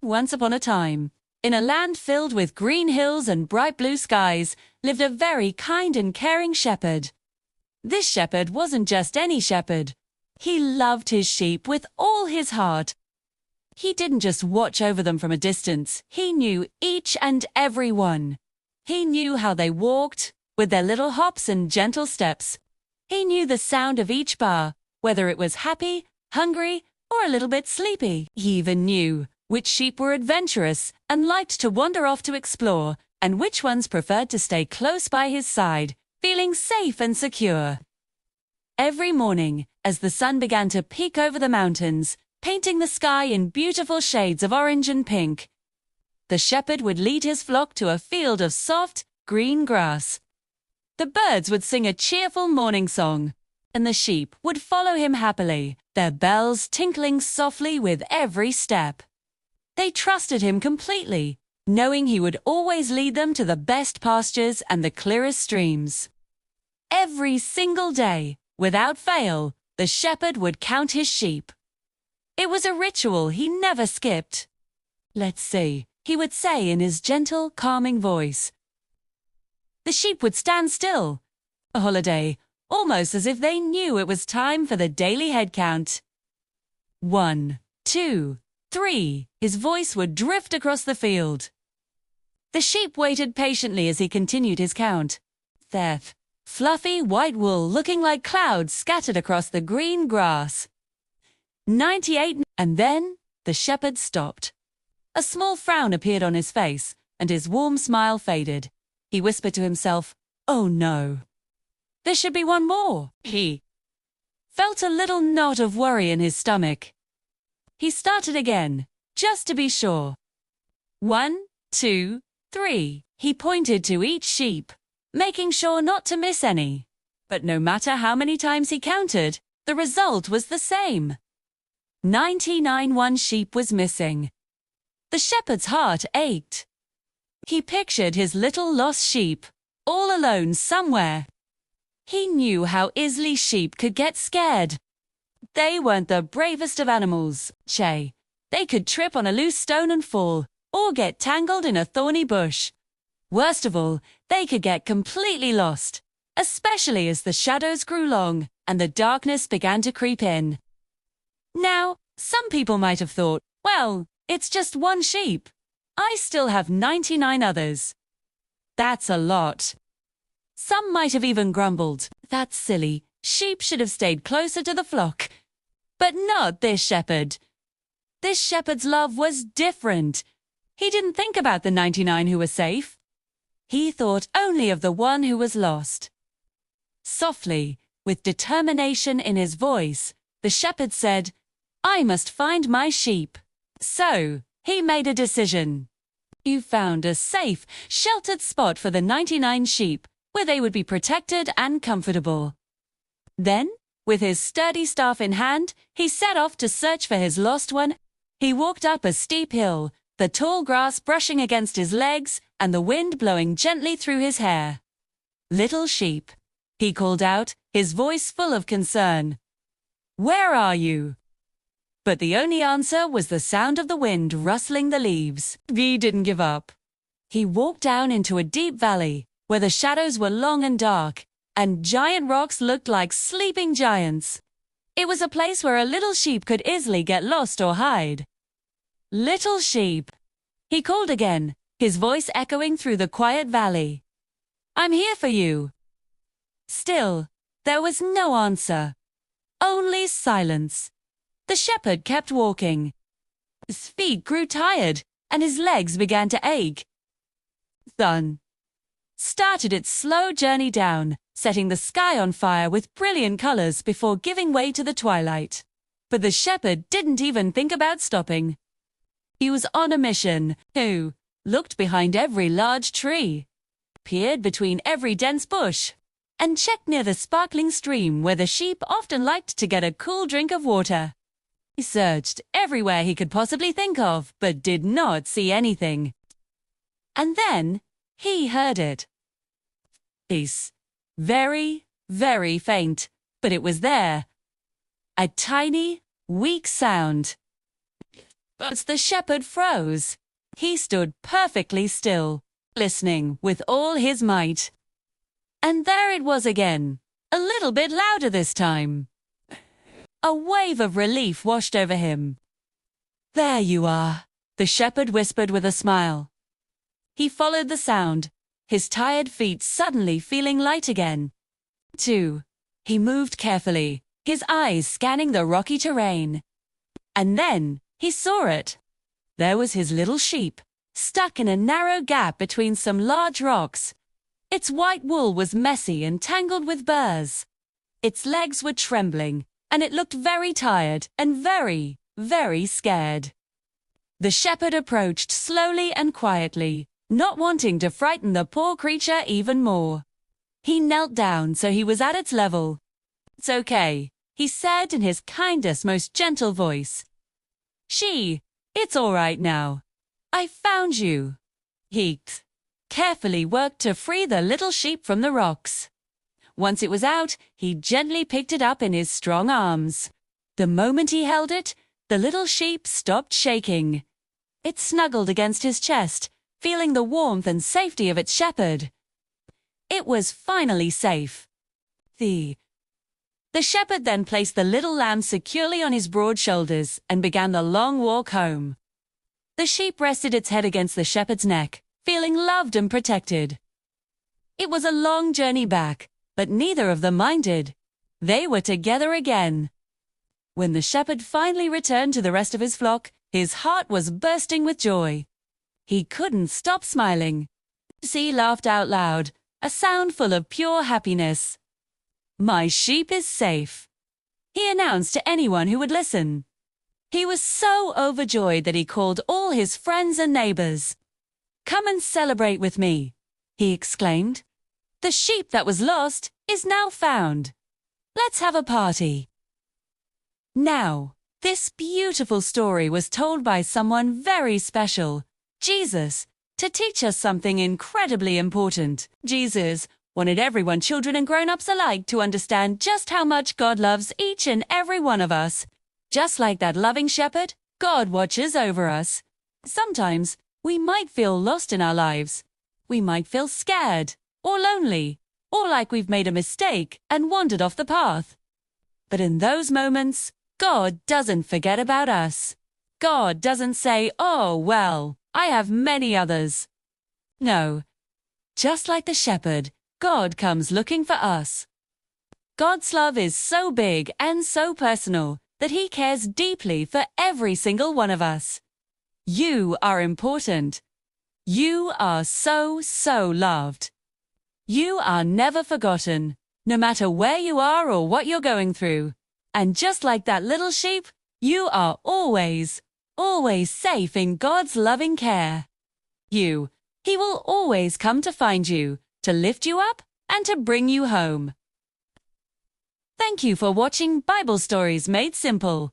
Once upon a time, in a land filled with green hills and bright blue skies, lived a very kind and caring shepherd. This shepherd wasn't just any shepherd. He loved his sheep with all his heart. He didn't just watch over them from a distance. He knew each and every one. He knew how they walked, with their little hops and gentle steps. He knew the sound of each bar, whether it was happy, hungry, or a little bit sleepy. He even knew which sheep were adventurous and liked to wander off to explore, and which ones preferred to stay close by his side, feeling safe and secure. Every morning, as the sun began to peek over the mountains, painting the sky in beautiful shades of orange and pink, the shepherd would lead his flock to a field of soft, green grass. The birds would sing a cheerful morning song, and the sheep would follow him happily, their bells tinkling softly with every step. They trusted him completely, knowing he would always lead them to the best pastures and the clearest streams. Every single day, without fail, the shepherd would count his sheep. It was a ritual he never skipped. "Let's see," he would say in his gentle, calming voice. The sheep would stand still, a holiday, almost as if they knew it was time for the daily head count. 1, 2, 3, his voice would drift across the field. The sheep waited patiently as he continued his count. Their fluffy white wool looking like clouds scattered across the green grass. 98, and then the shepherd stopped. A small frown appeared on his face, and his warm smile faded. He whispered to himself, "Oh no. There should be one more." He felt a little knot of worry in his stomach. He started again, just to be sure. 1, 2, 3. He pointed to each sheep, making sure not to miss any. But no matter how many times he counted, the result was the same. 99. One sheep was missing. The shepherd's heart ached. He pictured his little lost sheep, all alone somewhere. He knew how easily sheep could get scared. They weren't the bravest of animals. They could trip on a loose stone and fall, or get tangled in a thorny bush. Worst of all, they could get completely lost, especially as the shadows grew long and the darkness began to creep in. Now, some people might have thought, well, it's just one sheep. I still have 99 others. That's a lot. Some might have even grumbled, "That's silly. Sheep should have stayed closer to the flock." But not this shepherd. This shepherd's love was different. He didn't think about the 99 who were safe. He thought only of the one who was lost. Softly, with determination in his voice, the shepherd said, "I must find my sheep." So, he made a decision. He found a safe, sheltered spot for the 99 sheep, where they would be protected and comfortable. Then, with his sturdy staff in hand, he set off to search for his lost one. He walked up a steep hill, the tall grass brushing against his legs and the wind blowing gently through his hair. "Little sheep," he called out, his voice full of concern. "Where are you?" But the only answer was the sound of the wind rustling the leaves. He didn't give up. He walked down into a deep valley, where the shadows were long and dark, and giant rocks looked like sleeping giants. It was a place where a little sheep could easily get lost or hide. "Little sheep," he called again, his voice echoing through the quiet valley. "I'm here for you." Still, there was no answer. Only silence. The shepherd kept walking. His feet grew tired, and his legs began to ache. Sun started its slow journey down, setting the sky on fire with brilliant colors before giving way to the twilight. But the shepherd didn't even think about stopping. He was on a mission. He looked behind every large tree, peered between every dense bush, and checked near the sparkling stream where the sheep often liked to get a cool drink of water. He searched everywhere he could possibly think of, but did not see anything. And then he heard it. Peace. Very, very faint, but it was there. A tiny, weak sound. But the shepherd froze. He stood perfectly still, listening with all his might. And there it was again, a little bit louder this time. A wave of relief washed over him. "There you are," the shepherd whispered with a smile. He followed the sound, his tired feet suddenly feeling light again. 2. He moved carefully, his eyes scanning the rocky terrain. And then he saw it. There was his little sheep, stuck in a narrow gap between some large rocks. Its white wool was messy and tangled with burrs. Its legs were trembling, and it looked very tired and very, very scared. The shepherd approached slowly and quietly, not wanting to frighten the poor creature even more. He knelt down so he was at its level. "It's okay," he said in his kindest, most gentle voice. It's all right now. I found you." He carefully worked to free the little sheep from the rocks. Once it was out, he gently picked it up in his strong arms. The moment he held it, the little sheep stopped shaking. It snuggled against his chest, feeling the warmth and safety of its shepherd. It was finally safe. The shepherd then placed the little lamb securely on his broad shoulders and began the long walk home. The sheep rested its head against the shepherd's neck, feeling loved and protected. It was a long journey back, but neither of them minded. They were together again. When the shepherd finally returned to the rest of his flock, his heart was bursting with joy. He couldn't stop smiling. He laughed out loud, a sound full of pure happiness. "My sheep is safe," he announced to anyone who would listen. He was so overjoyed that he called all his friends and neighbors. "Come and celebrate with me," he exclaimed. "The sheep that was lost is now found. Let's have a party." Now, this beautiful story was told by someone very special, Jesus, to teach us something incredibly important. Jesus wanted everyone, children and grown-ups alike, to understand just how much God loves each and every one of us. Just like that loving shepherd, God watches over us. Sometimes we might feel lost in our lives. We might feel scared, or lonely, or like we've made a mistake and wandered off the path. But in those moments, God doesn't forget about us. God doesn't say, "Oh, well, I have many others." No, just like the shepherd, God comes looking for us. God's love is so big and so personal that He cares deeply for every single one of us. You are important. You are so, so loved. You are never forgotten, no matter where you are or what you're going through. And just like that little sheep, you are always, always safe in God's loving care. He will always come to find you, to lift you up, and to bring you home. Thank you for watching Bible Stories Made Simple.